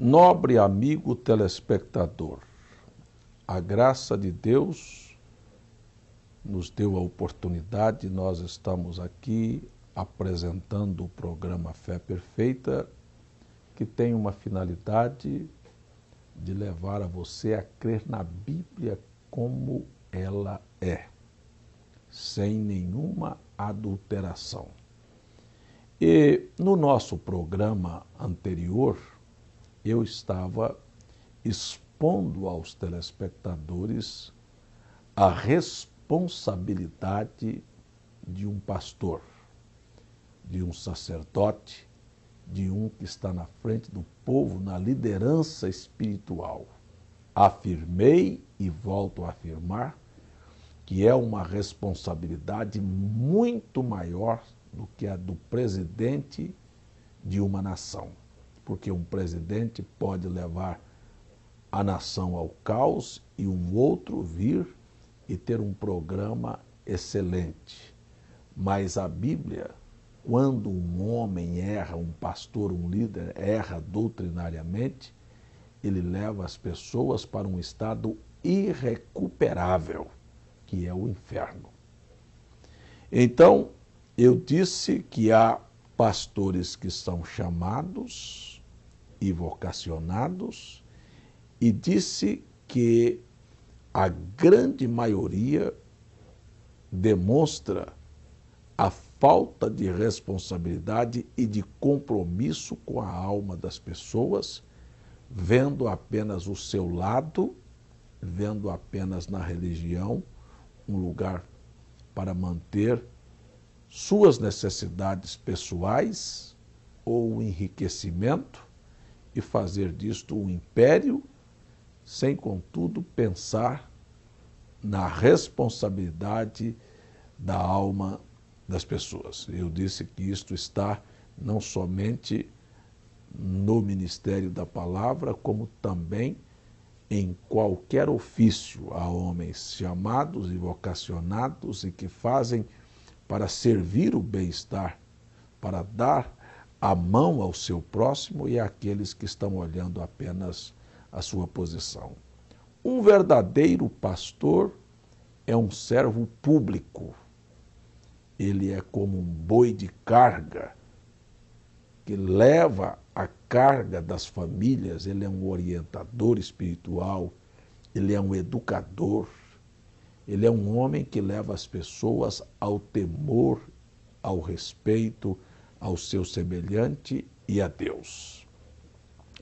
Nobre amigo telespectador, a graça de Deus nos deu a oportunidade, nós estamos aqui apresentando o programa Fé Perfeita, que tem uma finalidade de levar a você a crer na Bíblia como ela é, sem nenhuma adulteração. E no nosso programa anterior, eu estava expondo aos telespectadores a responsabilidade de um pastor, de um sacerdote, de um que está na frente do povo na liderança espiritual. Afirmei e volto a afirmar que é uma responsabilidade muito maior do que a do presidente de uma nação. Porque um presidente pode levar a nação ao caos e um outro vir e ter um programa excelente. Mas a Bíblia, quando um homem erra, um pastor, um líder erra doutrinariamente, ele leva as pessoas para um estado irrecuperável, que é o inferno. Então, eu disse que há pastores que são chamados e vocacionados, e disse que a grande maioria demonstra a falta de responsabilidade e de compromisso com a alma das pessoas, vendo apenas o seu lado, vendo apenas na religião um lugar para manter suas necessidades pessoais ou o enriquecimento e fazer disto um império, sem, contudo, pensar na responsabilidade da alma das pessoas. Eu disse que isto está não somente no ministério da palavra, como também em qualquer ofício. Há homens chamados e vocacionados e que fazem para servir o bem-estar, para dar a mão ao seu próximo e àqueles que estão olhando apenas a sua posição. Um verdadeiro pastor é um servo público. Ele é como um boi de carga que leva a carga das famílias. Ele é um orientador espiritual, ele é um educador, ele é um homem que leva as pessoas ao temor, ao respeito, ao seu semelhante e a Deus.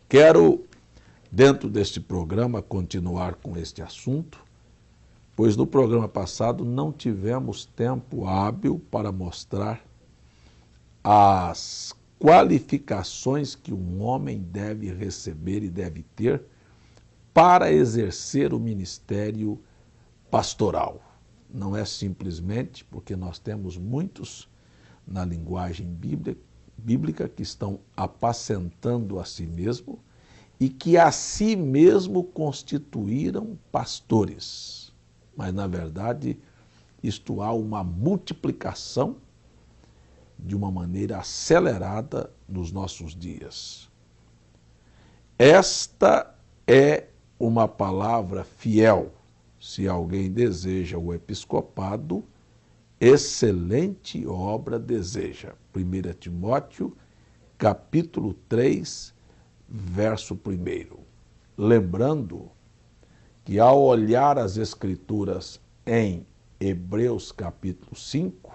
Quero, dentro deste programa, continuar com este assunto, pois no programa passado não tivemos tempo hábil para mostrar as qualificações que um homem deve receber e deve ter para exercer o ministério pastoral. Não é simplesmente porque nós temos muitos na linguagem bíblica que estão apacentando a si mesmo e que a si mesmo constituíram pastores. Mas, na verdade, isto há uma multiplicação de uma maneira acelerada nos nossos dias. Esta é uma palavra fiel. Se alguém deseja o episcopado, excelente obra deseja. 1 Timóteo, capítulo 3, verso 1. Lembrando que ao olhar as Escrituras em Hebreus, capítulo 5,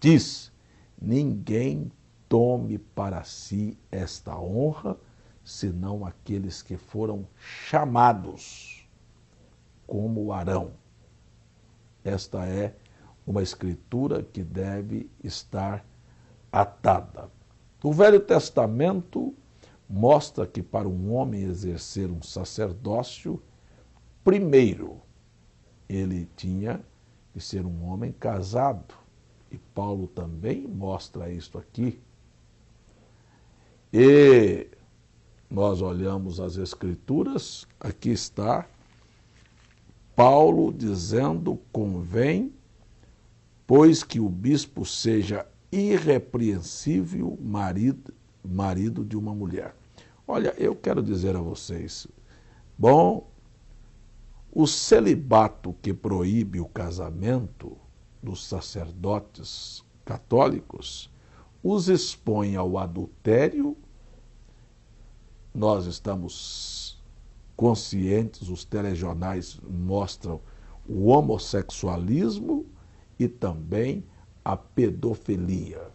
diz: ninguém tome para si esta honra, senão aqueles que foram chamados, como Arão. Esta é uma escritura que deve estar atada. O Velho Testamento mostra que para um homem exercer um sacerdócio, primeiro ele tinha que ser um homem casado. E Paulo também mostra isto aqui. E nós olhamos as Escrituras, aqui está Paulo dizendo: convém, pois que o bispo seja irrepreensível marido de uma mulher. Olha, eu quero dizer a vocês, bom, o celibato que proíbe o casamento dos sacerdotes católicos os expõe ao adultério. Nós estamos conscientes, os telejornais mostram o homossexualismo e também a pedofilia.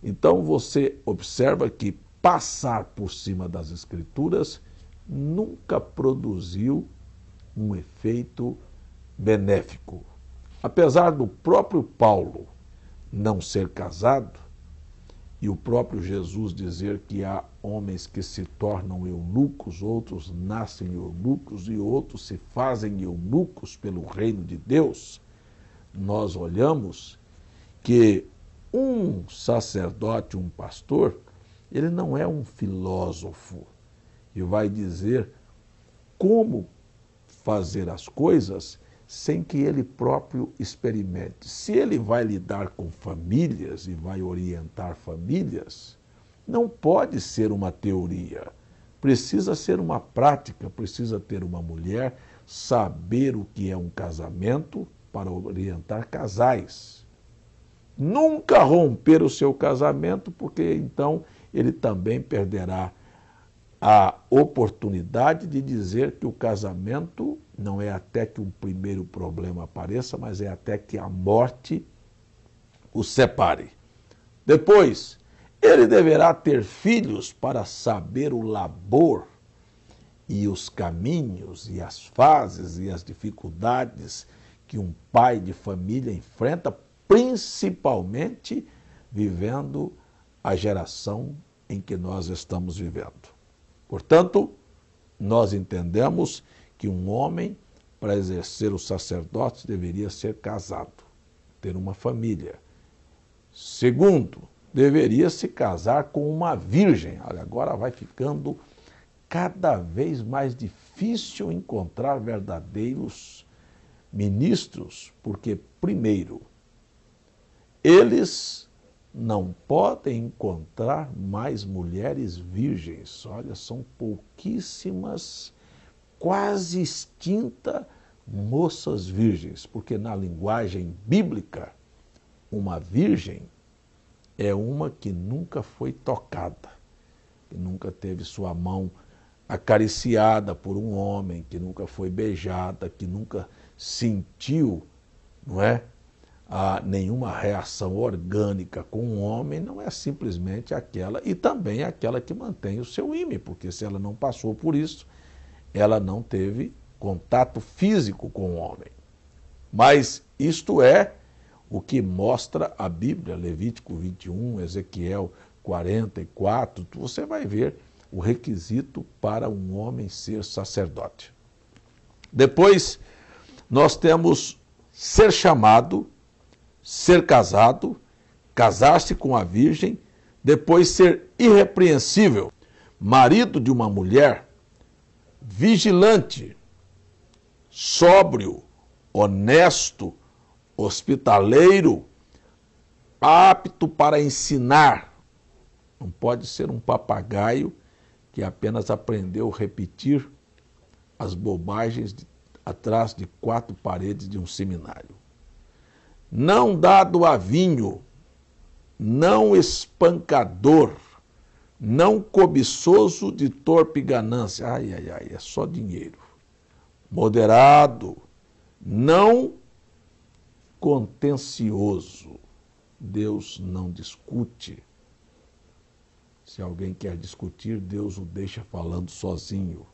Então você observa que passar por cima das Escrituras nunca produziu um efeito benéfico. Apesar do próprio Paulo não ser casado, e o próprio Jesus dizer que há homens que se tornam eunucos, outros nascem eunucos e outros se fazem eunucos pelo reino de Deus, nós olhamos que um sacerdote, um pastor, ele não é um filósofo e vai dizer como fazer as coisas sem que ele próprio experimente. Se ele vai lidar com famílias e vai orientar famílias, não pode ser uma teoria. Precisa ser uma prática, precisa ter uma mulher, saber o que é um casamento para orientar casais. Nunca romper o seu casamento, porque então ele também perderá a oportunidade de dizer que o casamento não é até que um primeiro problema apareça, mas é até que a morte o separe. Depois, ele deverá ter filhos para saber o labor e os caminhos e as fases e as dificuldades que um pai de família enfrenta, principalmente vivendo a geração em que nós estamos vivendo. Portanto, nós entendemos que um homem, para exercer o sacerdócio, deveria ser casado, ter uma família. Segundo, deveria se casar com uma virgem. Olha, agora vai ficando cada vez mais difícil encontrar verdadeiros ministros, porque, primeiro, eles não podem encontrar mais mulheres virgens. Olha, são pouquíssimas, quase extinta, moças virgens, porque na linguagem bíblica, uma virgem é uma que nunca foi tocada, que nunca teve sua mão acariciada por um homem, que nunca foi beijada, que nunca sentiu, não é, nenhuma reação orgânica com um homem, não é simplesmente aquela, e também aquela que mantém o seu ímã, porque se ela não passou por isso, ela não teve contato físico com o homem. Mas isto é o que mostra a Bíblia, Levítico 21, Ezequiel 44, você vai ver o requisito para um homem ser sacerdote. Depois, nós temos ser chamado, ser casado, casar-se com a virgem, depois ser irrepreensível, marido de uma mulher, vigilante, sóbrio, honesto, hospitaleiro, apto para ensinar. Não pode ser um papagaio que apenas aprendeu a repetir as bobagens atrás de 4 paredes de um seminário. Não dado a vinho, não espancador, não cobiçoso de torpe ganância. Ai, ai, ai, é só dinheiro. Moderado, não contencioso. Deus não discute. Se alguém quer discutir, Deus o deixa falando sozinho.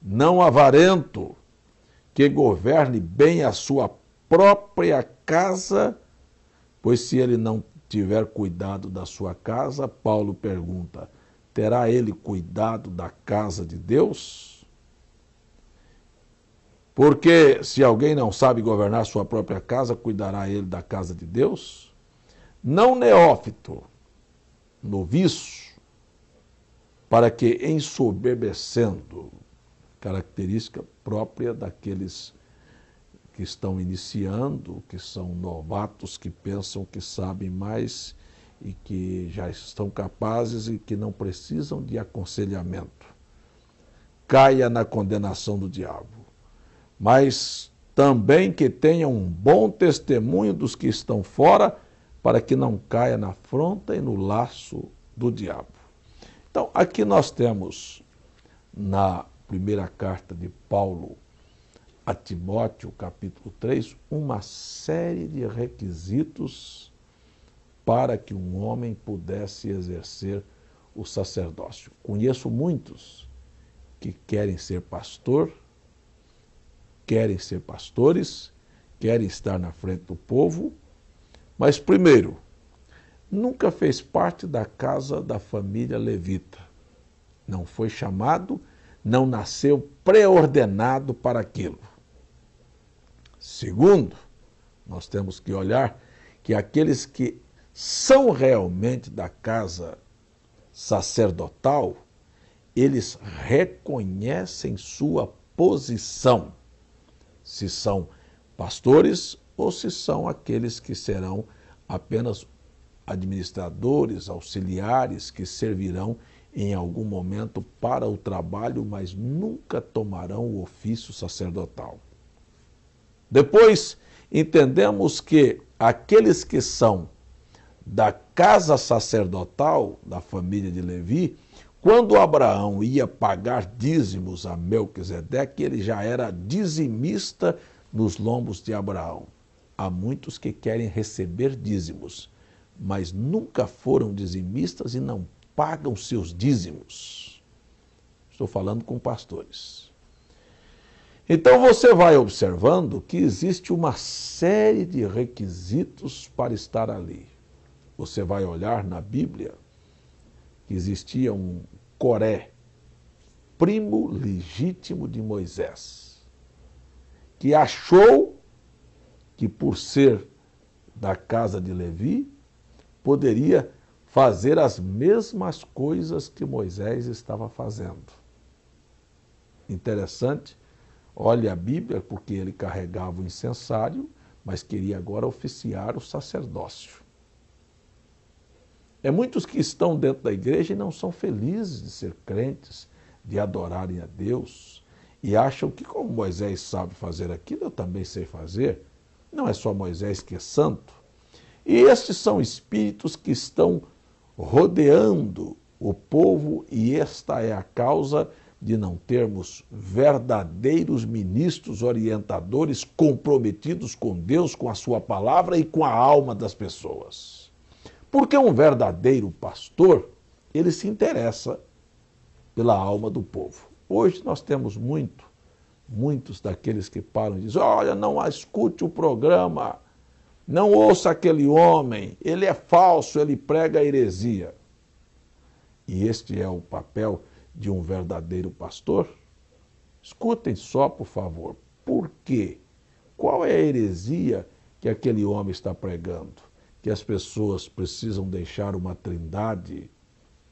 Não avarento, que governe bem a sua própria casa, pois se ele não tiver cuidado da sua casa, Paulo pergunta, terá ele cuidado da casa de Deus? Porque se alguém não sabe governar sua própria casa, cuidará ele da casa de Deus? Não neófito, noviço, para que ensoberbecendo, característica própria daqueles que estão iniciando, que são novatos, que pensam que sabem mais e que já estão capazes e que não precisam de aconselhamento. Caia na condenação do diabo. Mas também que tenha um bom testemunho dos que estão fora, para que não caia na afronta e no laço do diabo. Então, aqui nós temos, na primeira carta de Paulo a Timóteo, capítulo 3, uma série de requisitos para que um homem pudesse exercer o sacerdócio. Conheço muitos que querem ser pastor, querem ser pastores, querem estar na frente do povo, mas primeiro, nunca fez parte da casa da família levita. Não foi chamado, não nasceu pré-ordenado para aquilo. Segundo, nós temos que olhar que aqueles que são realmente da casa sacerdotal, eles reconhecem sua posição, se são pastores ou se são aqueles que serão apenas administradores, auxiliares, que servirão em algum momento para o trabalho, mas nunca tomarão o ofício sacerdotal. Depois, entendemos que aqueles que são da casa sacerdotal, da família de Levi, quando Abraão ia pagar dízimos a Melquisedeque, ele já era dizimista nos lombos de Abraão. Há muitos que querem receber dízimos, mas nunca foram dizimistas e não pagam seus dízimos. Estou falando com pastores. Então você vai observando que existe uma série de requisitos para estar ali. Você vai olhar na Bíblia que existia um Coré, primo legítimo de Moisés, que achou que por ser da casa de Levi, poderia fazer as mesmas coisas que Moisés estava fazendo. Interessante, olhe a Bíblia, porque ele carregava o incensário, mas queria agora oficiar o sacerdócio. É muitos que estão dentro da igreja e não são felizes de ser crentes, de adorarem a Deus, e acham que como Moisés sabe fazer aquilo, eu também sei fazer. Não é só Moisés que é santo. E estes são espíritos que estão rodeando o povo, e esta é a causa de não termos verdadeiros ministros orientadores comprometidos com Deus, com a sua palavra e com a alma das pessoas. Porque um verdadeiro pastor, ele se interessa pela alma do povo. Hoje nós temos muitos daqueles que param e dizem: olha, não escute o programa, não ouça aquele homem, ele é falso, ele prega heresia. E este é o papel de um verdadeiro pastor? Escutem só, por favor. Por quê? Qual é a heresia que aquele homem está pregando? Que as pessoas precisam deixar uma trindade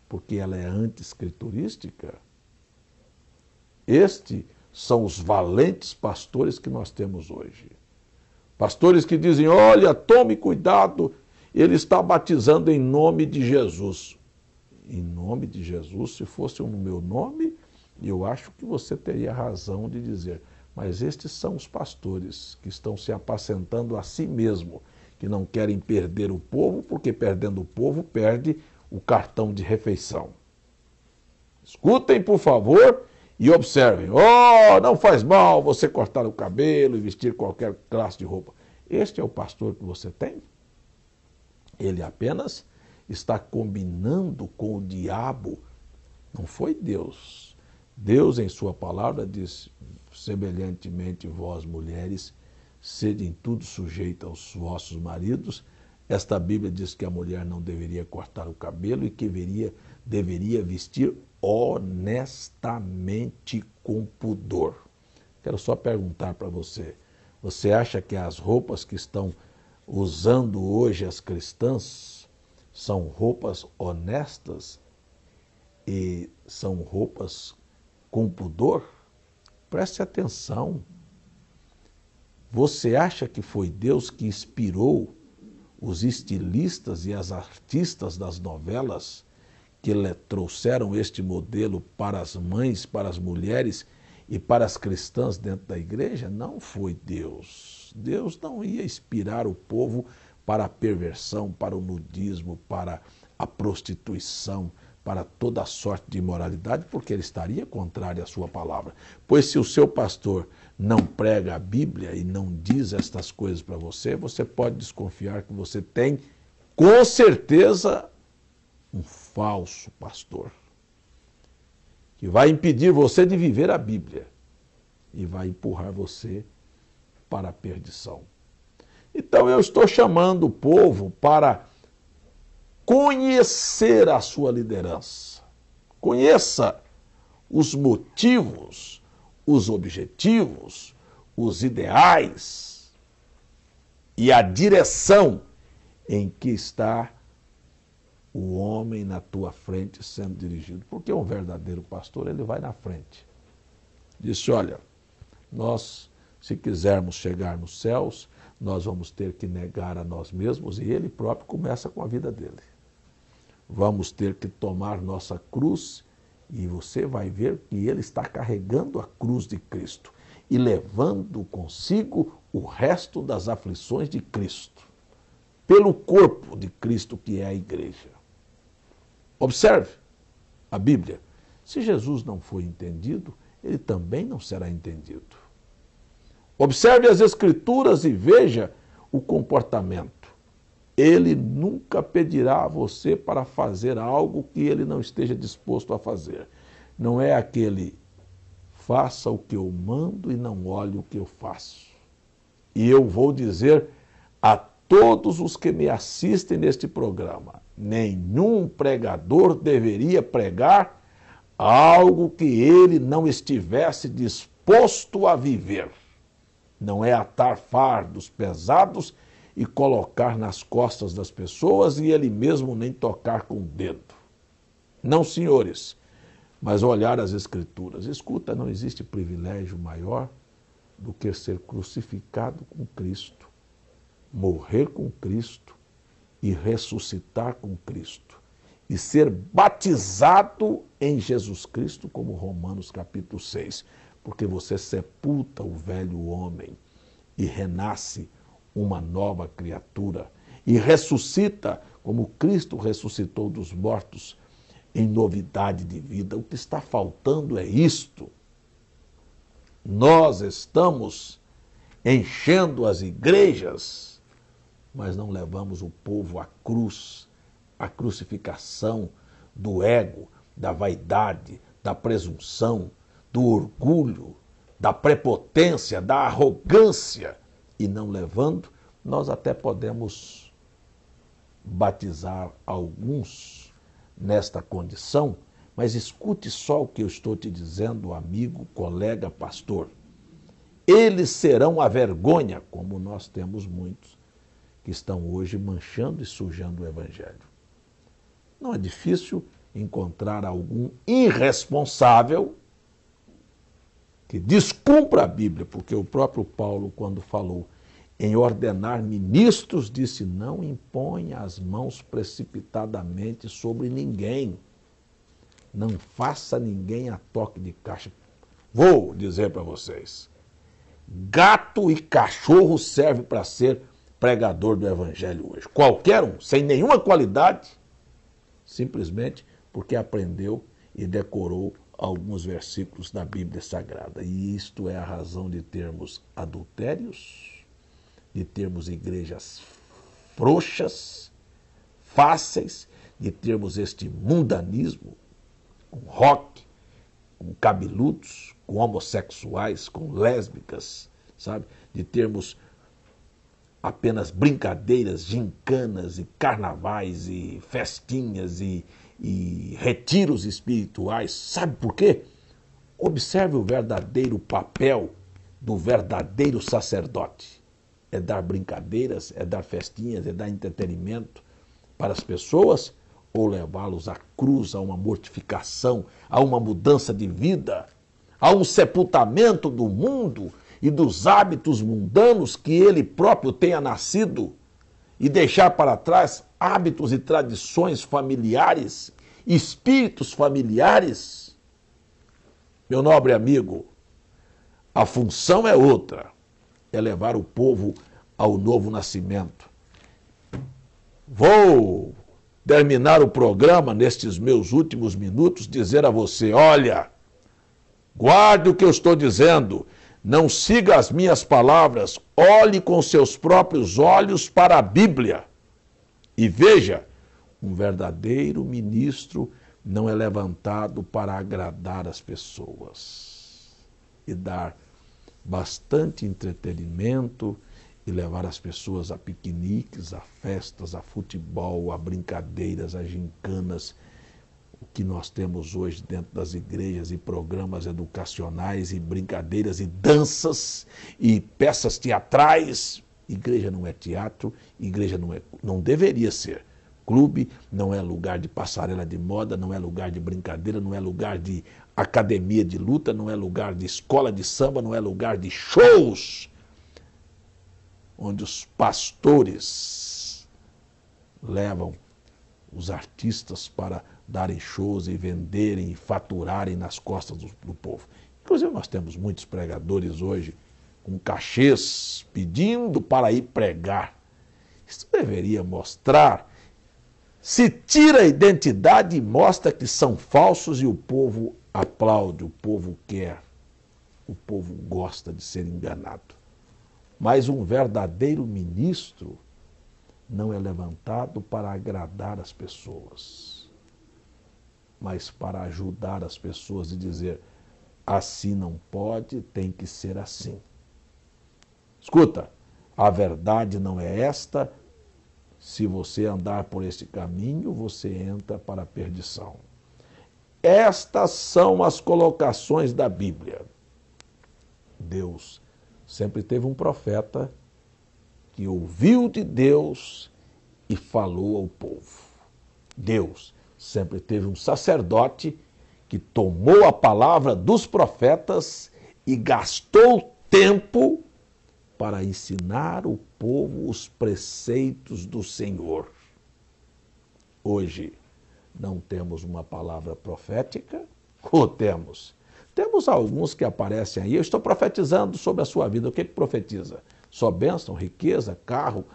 porque ela é anti-escriturística? Estes são os valentes pastores que nós temos hoje. Pastores que dizem: olha, tome cuidado, ele está batizando em nome de Jesus. Em nome de Jesus, se fosse no meu nome, eu acho que você teria razão de dizer. Mas estes são os pastores que estão se apacentando a si mesmo, que não querem perder o povo, porque perdendo o povo, perde o cartão de refeição. Escutem, por favor, e observem. Oh, não faz mal você cortar o cabelo e vestir qualquer classe de roupa. Este é o pastor que você tem? Ele apenas está combinando com o diabo. Não foi Deus. Deus, em sua palavra, diz: semelhantemente vós, mulheres, sede em tudo sujeita aos vossos maridos. Esta Bíblia diz que a mulher não deveria cortar o cabelo e que deveria vestir honestamente com pudor. Quero só perguntar para você: você acha que as roupas que estão usando hoje as cristãs são roupas honestas e são roupas com pudor? Preste atenção. Você acha que foi Deus que inspirou os estilistas e as artistas das novelas que trouxeram este modelo para as mães, para as mulheres e para as cristãs dentro da igreja? Não foi Deus. Deus não ia inspirar o povo para a perversão, para o nudismo, para a prostituição, para toda a sorte de imoralidade, porque ele estaria contrário à sua palavra. Pois se o seu pastor não prega a Bíblia e não diz estas coisas para você, você pode desconfiar que você tem, com certeza, um falso pastor, que vai impedir você de viver a Bíblia e vai empurrar você para a perdição. Então eu estou chamando o povo para conhecer a sua liderança. Conheça os motivos, os objetivos, os ideais e a direção em que está o homem na tua frente sendo dirigido. Porque um verdadeiro pastor, ele vai na frente. Disse, olha, nós, se quisermos chegar nos céus, nós vamos ter que negar a nós mesmos, e ele próprio começa com a vida dele. Vamos ter que tomar nossa cruz, e você vai ver que ele está carregando a cruz de Cristo e levando consigo o resto das aflições de Cristo, pelo corpo de Cristo que é a igreja. Observe a Bíblia. Se Jesus não foi entendido, ele também não será entendido. Observe as Escrituras e veja o comportamento. Ele nunca pedirá a você para fazer algo que ele não esteja disposto a fazer. Não é aquele, faça o que eu mando e não olhe o que eu faço. E eu vou dizer a todos os que me assistem neste programa, nenhum pregador deveria pregar algo que ele não estivesse disposto a viver. Não é atar fardos pesados e colocar nas costas das pessoas e ele mesmo nem tocar com o dedo. Não, senhores, mas olhar as Escrituras. Escuta, não existe privilégio maior do que ser crucificado com Cristo, morrer com Cristo e ressuscitar com Cristo e ser batizado em Jesus Cristo, como Romanos capítulo 6, porque você sepulta o velho homem e renasce uma nova criatura e ressuscita como Cristo ressuscitou dos mortos em novidade de vida. O que está faltando é isto. Nós estamos enchendo as igrejas, mas não levamos o povo à cruz, à crucificação do ego, da vaidade, da presunção, do orgulho, da prepotência, da arrogância. E não levando, nós até podemos batizar alguns nesta condição, mas escute só o que eu estou te dizendo, amigo, colega, pastor. Eles serão a vergonha, como nós temos muitos que estão hoje manchando e sujando o Evangelho. Não é difícil encontrar algum irresponsável que descumpra a Bíblia, porque o próprio Paulo, quando falou em ordenar ministros, disse, não imponha as mãos precipitadamente sobre ninguém. Não faça ninguém a toque de caixa. Vou dizer para vocês, gato e cachorro serve para ser pregador do Evangelho hoje. Qualquer um, sem nenhuma qualidade, simplesmente porque aprendeu e decorou alguns versículos da Bíblia Sagrada. E isto é a razão de termos adultérios, de termos igrejas frouxas, fáceis, de termos este mundanismo, com rock, com cabeludos, com homossexuais, com lésbicas, sabe? De termos apenas brincadeiras, gincanas e carnavais e festinhas e retiros espirituais. Sabe por quê? Observe o verdadeiro papel do verdadeiro sacerdote. É dar brincadeiras, é dar festinhas, é dar entretenimento para as pessoas ou levá-los à cruz, a uma mortificação, a uma mudança de vida, a um sepultamento do mundo e dos hábitos mundanos que ele próprio tenha nascido e deixar para trás hábitos e tradições familiares, espíritos familiares? Meu nobre amigo, a função é outra, é levar o povo ao novo nascimento. Vou terminar o programa nestes meus últimos minutos, dizer a você, olha, guarde o que eu estou dizendo, não siga as minhas palavras, olhe com seus próprios olhos para a Bíblia e veja, um verdadeiro ministro não é levantado para agradar as pessoas e dar bastante entretenimento e levar as pessoas a piqueniques, a festas, a futebol, a brincadeiras, a gincanas, o que nós temos hoje dentro das igrejas e programas educacionais e brincadeiras e danças e peças teatrais. Igreja não é teatro, igreja não deveria ser. Clube não é lugar de passarela de moda, não é lugar de brincadeira, não é lugar de academia de luta, não é lugar de escola de samba, não é lugar de shows, onde os pastores levam os artistas para darem shows e venderem e faturarem nas costas do povo. Inclusive nós temos muitos pregadores hoje com cachês pedindo para ir pregar. Isso deveria mostrar, se tira a identidade e mostra que são falsos e o povo aplaude, o povo quer, o povo gosta de ser enganado. Mas um verdadeiro ministro não é levantado para agradar as pessoas, mas para ajudar as pessoas e dizer, assim não pode, tem que ser assim. Escuta, a verdade não é esta, se você andar por esse caminho, você entra para a perdição. Estas são as colocações da Bíblia. Deus sempre teve um profeta que ouviu de Deus e falou ao povo. Deus sempre teve um sacerdote que tomou a palavra dos profetas e gastou tempo para ensinar o povo os preceitos do Senhor. Hoje não temos uma palavra profética, ou temos? Temos alguns que aparecem aí, eu estou profetizando sobre a sua vida. O que profetiza? Só bênção, riqueza, carro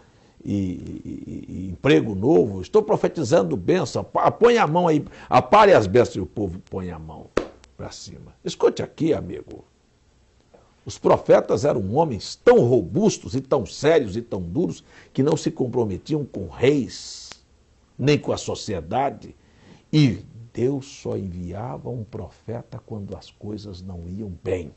e emprego novo. Estou profetizando bênção. Põe a mão aí, apare as bênçãos e o povo põe a mão para cima. Escute aqui, amigo. Os profetas eram homens tão robustos e tão sérios e tão duros que não se comprometiam com reis, nem com a sociedade. E Deus só enviava um profeta quando as coisas não iam bem,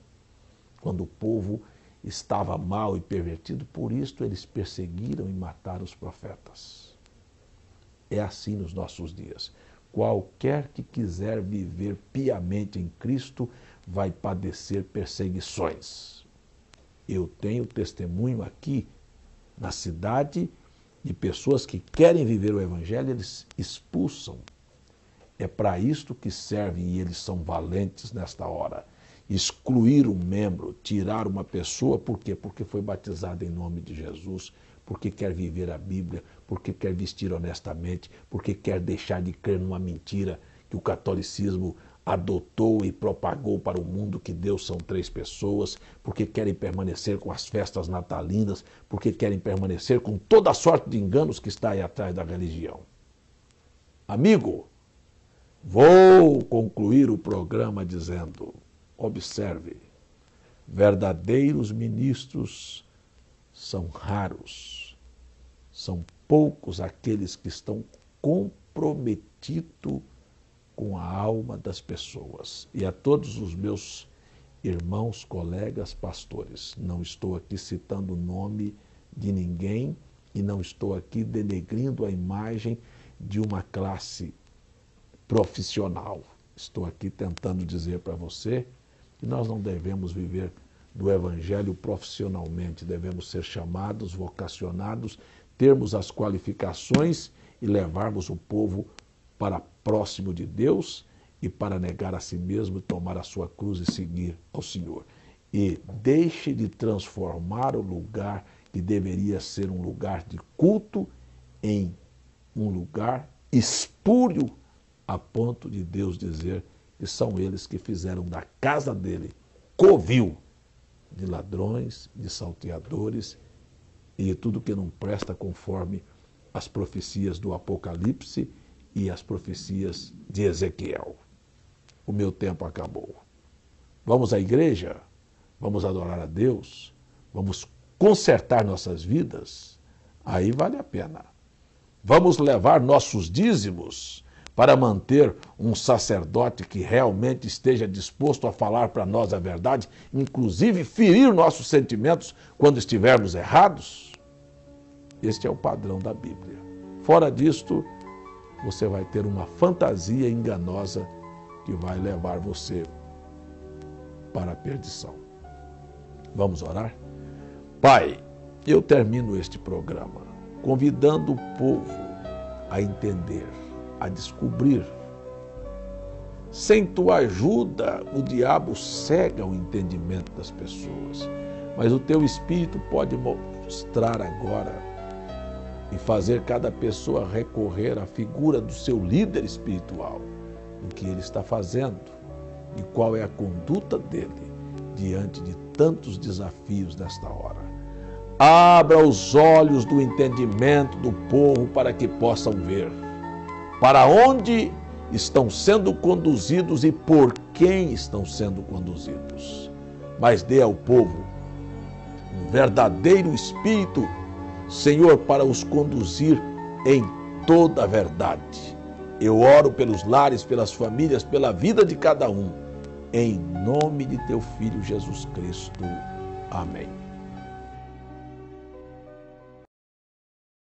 quando o povo estava mal e pervertido. Por isso eles perseguiram e mataram os profetas. É assim nos nossos dias. Qualquer que quiser viver piamente em Cristo vai padecer perseguições. Eu tenho testemunho aqui na cidade de pessoas que querem viver o Evangelho, eles expulsam. É para isto que servem e eles são valentes nesta hora. Excluir um membro, tirar uma pessoa, por quê? Porque foi batizada em nome de Jesus, porque quer viver a Bíblia, porque quer vestir honestamente, porque quer deixar de crer numa mentira que o catolicismo adotou e propagou para o mundo, que Deus são três pessoas, porque querem permanecer com as festas natalinas, porque querem permanecer com toda a sorte de enganos que está aí atrás da religião. Amigo, vou concluir o programa dizendo, observe, verdadeiros ministros são raros, são poucos aqueles que estão comprometidos com a alma das pessoas. E a todos os meus irmãos, colegas, pastores, não estou aqui citando o nome de ninguém e não estou aqui denegrindo a imagem de uma classe profissional. Estou aqui tentando dizer para você que nós não devemos viver do Evangelho profissionalmente, devemos ser chamados, vocacionados, termos as qualificações e levarmos o povo para próximo de Deus e para negar a si mesmo, tomar a sua cruz e seguir ao Senhor. E deixe de transformar o lugar que deveria ser um lugar de culto em um lugar espúrio, a ponto de Deus dizer que são eles que fizeram da casa dele covil de ladrões, de salteadores e de tudo que não presta, conforme as profecias do Apocalipse e as profecias de Ezequiel. O meu tempo acabou. Vamos à igreja? Vamos adorar a Deus? Vamos consertar nossas vidas? Aí vale a pena. Vamos levar nossos dízimos para manter um sacerdote que realmente esteja disposto a falar para nós a verdade, inclusive ferir nossos sentimentos quando estivermos errados? Este é o padrão da Bíblia. Fora disto, você vai ter uma fantasia enganosa que vai levar você para a perdição. Vamos orar? Pai, eu termino este programa convidando o povo a entender, a descobrir. Sem tua ajuda, o diabo cega o entendimento das pessoas, mas o teu Espírito pode mostrar agora e fazer cada pessoa recorrer à figura do seu líder espiritual, o que ele está fazendo e qual é a conduta dele diante de tantos desafios desta hora. Abra os olhos do entendimento do povo para que possam ver para onde estão sendo conduzidos e por quem estão sendo conduzidos. Mas dê ao povo um verdadeiro espírito, Senhor, para os conduzir em toda a verdade. Eu oro pelos lares, pelas famílias, pela vida de cada um, em nome de teu Filho Jesus Cristo. Amém.